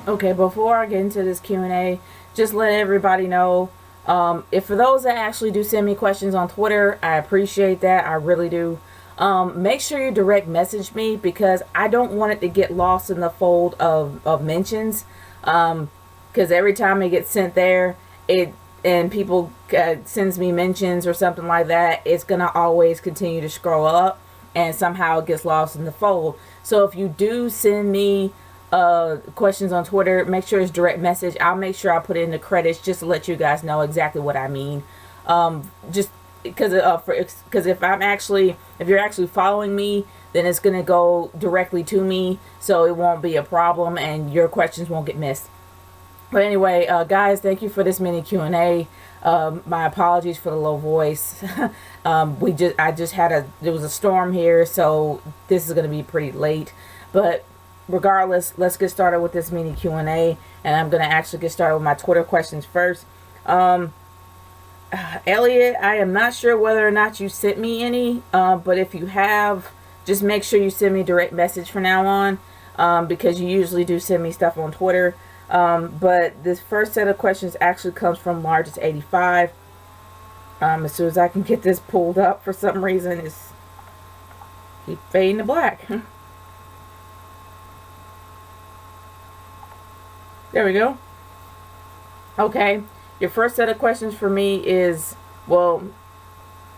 Okay, before I get into this Q&A, just let everybody know, if for those that actually do send me questions on Twitter, I appreciate that. I really do. Make sure you direct message me because I don't want it to get lost in the fold of mentions. Because every time it gets sent there, it and people sends me mentions or something like that, it's gonna always continue to scroll up, and somehow it gets lost in the fold. So if you do send me questions on Twitter, make sure it's direct message. I'll make sure I put it in the credits just to let you guys know exactly what I mean. Just because if you're actually following me, then it's gonna go directly to me, so it won't be a problem and your questions won't get missed. But anyway, guys, thank you for this mini Q&A. My apologies for the low voice. There was a storm here, so this is going to be pretty late. But regardless, let's get started with this mini Q&A, and I'm going to actually get started with my Twitter questions first. Elliot, I am not sure whether or not you sent me any, but if you have, just make sure you send me a direct message from now on, because you usually do send me stuff on Twitter. But this first set of questions actually comes from Largest85. As soon as I can get this pulled up, for some reason it's keep fading to black. There we go. Okay, your first set of questions for me is, well,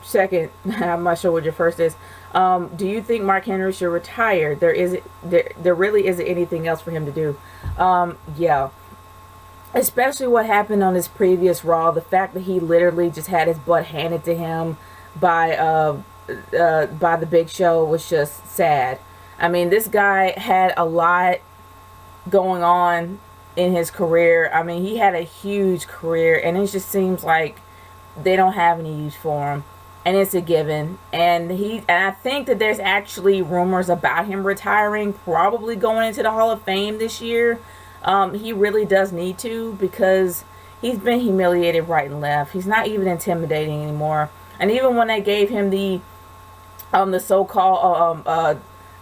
second, I'm not sure what your first is. Do you think Mark Henry should retire? There really isn't anything else for him to do. Yeah. Especially what happened on his previous Raw. The fact that he literally just had his butt handed to him by the Big Show was just sad. I mean, this guy had a lot going on in his career. I mean, he had a huge career, and it just seems like they don't have any use for him. And it's a given. And I think that there's actually rumors about him retiring, probably going into the Hall of Fame this year. He really does need to, because he's been humiliated right and left. He's not even intimidating anymore. And even when they gave him the so-called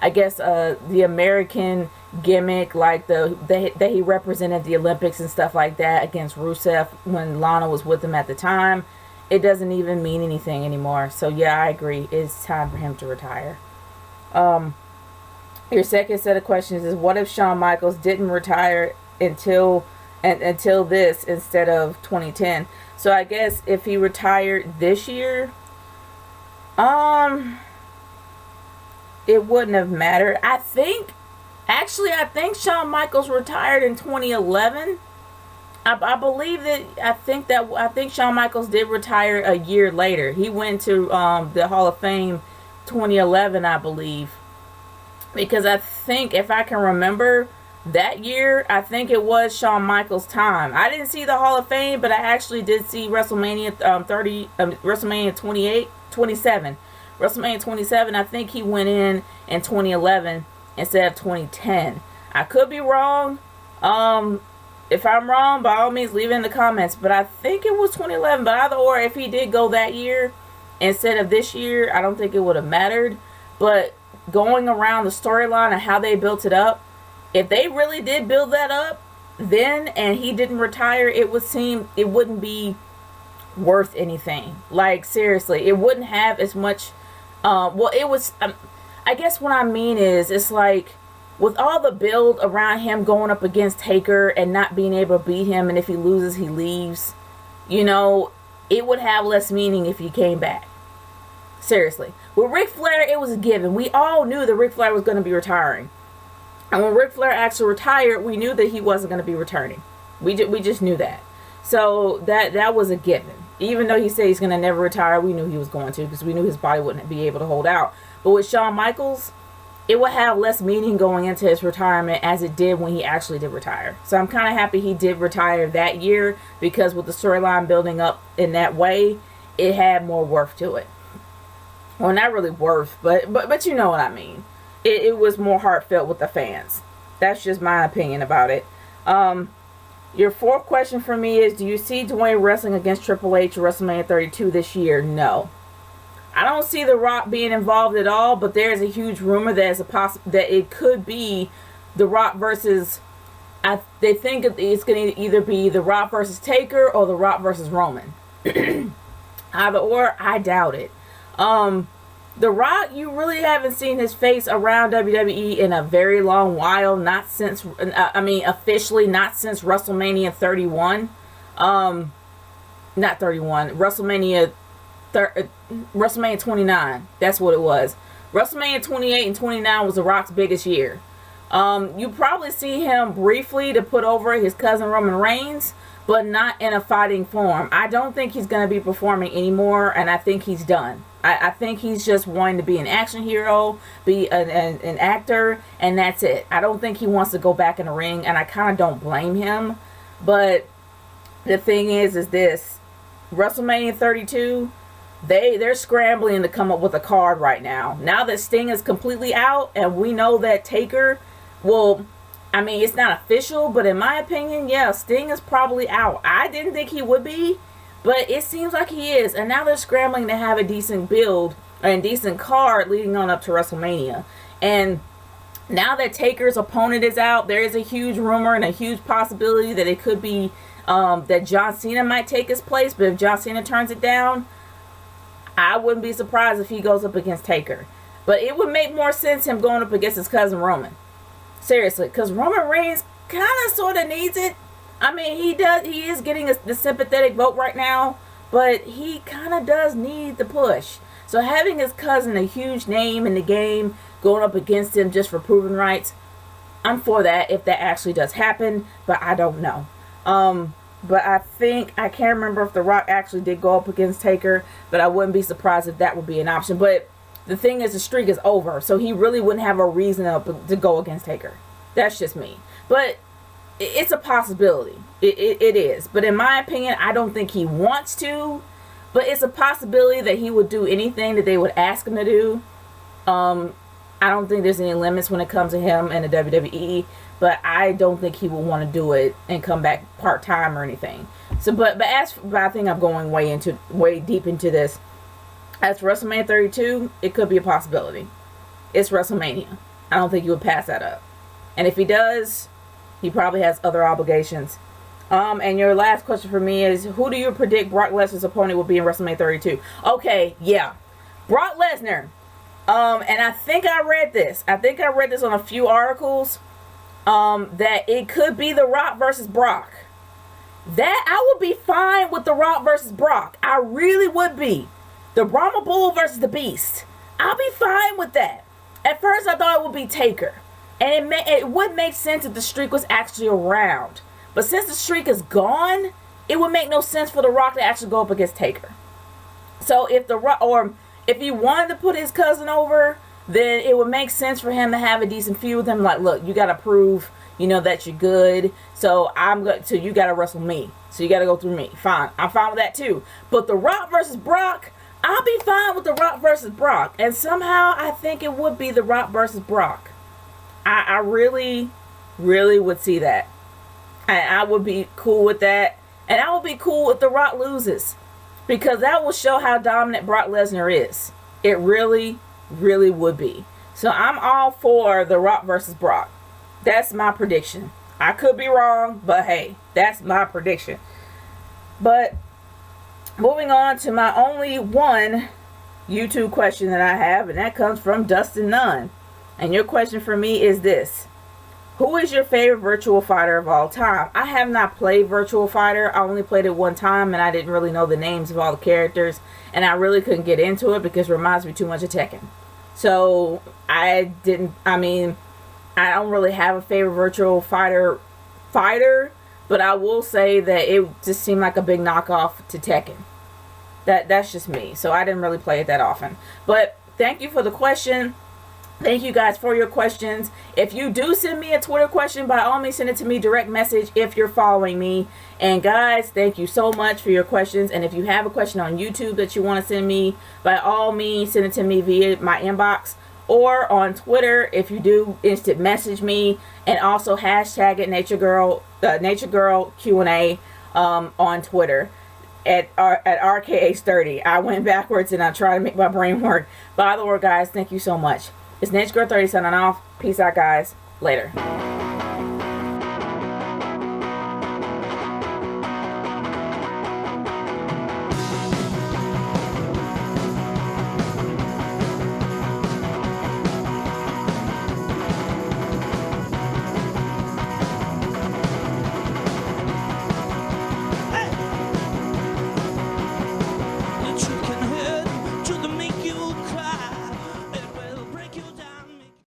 the American gimmick, like that he represented the Olympics and stuff like that against Rusev when Lana was with him at the time, it doesn't even mean anything anymore. So yeah, I agree. It's time for him to retire. Your second set of questions is, what if Shawn Michaels didn't retire until this instead of 2010? So I guess if he retired this year, it wouldn't have mattered. I think Shawn Michaels retired in 2011. I believe that I think Shawn Michaels did retire a year later. He went to the Hall of Fame 2011, I believe, because I think, if I can remember, that year I think it was Shawn Michaels' time. I didn't see the Hall of Fame, but I actually did see WrestleMania 27. WrestleMania 27. I think he went in 2011 instead of 2010. I could be wrong. If I'm wrong, by all means, leave it in the comments. But I think it was 2011. But either or, if he did go that year instead of this year, I don't think it would have mattered. But going around the storyline and how they built it up, if they really did build that up then and he didn't retire, it wouldn't be worth anything. Like, seriously, it wouldn't have as much. It was. I guess what I mean is, it's like, with all the build around him going up against Taker and not being able to beat him, and if he loses, he leaves, it would have less meaning if he came back. Seriously. With Ric Flair, it was a given. We all knew that Ric Flair was going to be retiring. And when Ric Flair actually retired, we knew that he wasn't going to be returning. We just knew that. So that was a given. Even though he said he's going to never retire, we knew he was going to, because we knew his body wouldn't be able to hold out. But with Shawn Michaels, it would have less meaning going into his retirement as it did when he actually did retire. So I'm kind of happy he did retire that year, because with the storyline building up in that way, it had more worth to it. Well, not really worth, but you know what I mean. It was more heartfelt with the fans. That's just my opinion about it. Your fourth question for me is, do you see Dwayne wrestling against Triple H at WrestleMania 32 this year? No. I don't see The Rock being involved at all, but there's a huge rumor that it could be The Rock versus They think it's going to either be The Rock versus Taker or The Rock versus Roman. Either or, I doubt it. The Rock, you really haven't seen his face around WWE in a very long while. Not since, officially not since WrestleMania 31. Not 31. WrestleMania 29. That's what it was. WrestleMania 28 and 29 was The Rock's biggest year. You probably see him briefly to put over his cousin Roman Reigns, but not in a fighting form. I don't think he's going to be performing anymore, and I think he's done. I think he's just wanting to be an action hero, be an actor, and that's it. I don't think he wants to go back in the ring, and I kind of don't blame him. But the thing is this. WrestleMania 32, they're scrambling to come up with a card right now. Now that Sting is completely out, and we know that Taker... Well, I mean, it's not official, but in my opinion, yeah, Sting is probably out. I didn't think he would be, but it seems like he is. And now they're scrambling to have a decent build and decent card leading on up to WrestleMania. And now that Taker's opponent is out, there is a huge rumor and a huge possibility that it could be that John Cena might take his place. But if John Cena turns it down, I wouldn't be surprised if he goes up against Taker. But it would make more sense him going up against his cousin Roman. Seriously, because Roman Reigns kind of sort of needs it. I mean, he is getting the sympathetic vote right now, but he kind of does need the push. So having his cousin, a huge name in the game, going up against him just for proving rights, I'm for that if that actually does happen, but I don't know. But I can't remember if The Rock actually did go up against Taker, but I wouldn't be surprised if that would be an option. But the thing is, the streak is over, so he really wouldn't have a reason to go against Taker. That's just me. But it's a possibility. It is. But in my opinion, I don't think he wants to. But it's a possibility that he would do anything that they would ask him to do. I don't think there's any limits when it comes to him and the WWE. But I don't think he would want to do it and come back part-time or anything. So, but I think I'm going way deep into this. As for WrestleMania 32, it could be a possibility. It's WrestleMania. I don't think he would pass that up. And if he does, he probably has other obligations. And your last question for me is, who do you predict Brock Lesnar's opponent will be in WrestleMania 32? Okay, yeah. Brock Lesnar. And I think I read this. On a few articles. That it could be The Rock versus Brock. That I would be fine with The Rock versus Brock. I really would be. The Brahma Bull versus the Beast. I'll be fine with that. At first, I thought it would be Taker. And it would make sense if the streak was actually around. But since the streak is gone, it would make no sense for The Rock to actually go up against Taker. So if The Rock, or if he wanted to put his cousin over, then it would make sense for him to have a decent feud with him. Like, look, you got to prove, that you're good. So you got to wrestle me. So you got to go through me. Fine. I'm fine with that too. But The Rock versus Brock, I'll be fine with The Rock versus Brock. And somehow I think it would be The Rock versus Brock. I really, really would see that. And I would be cool with that. And I would be cool if The Rock loses. Because that will show how dominant Brock Lesnar is. It really, really would be. So I'm all for The Rock versus Brock. That's my prediction. I could be wrong, but hey, that's my prediction. But moving on to my only one YouTube question that I have, and that comes from Dustin Nunn. And your question for me is this: who is your favorite Virtual Fighter of all time? I have not played Virtual Fighter. I only played it one time, and I didn't really know the names of all the characters, and I really couldn't get into it because it reminds me too much of Tekken. So I don't really have a favorite Virtual Fighter, but I will say that it just seemed like a big knockoff to Tekken. That's just me. So I didn't really play it that often. But thank you for the question. Thank you guys for your questions. If you do send me a Twitter question, by all means send it to me direct message if you're following me. And guys, thank you so much for your questions. And if you have a question on YouTube that you want to send me, by all means send it to me via my inbox or on Twitter. If you do, instant message me, and also hashtag it Nature Girl Q&A on Twitter at RKH30. I went backwards and I tried to make my brain work. By the way, guys, thank you so much. It's Nature Girl 30 signing off. Peace out, guys. Later.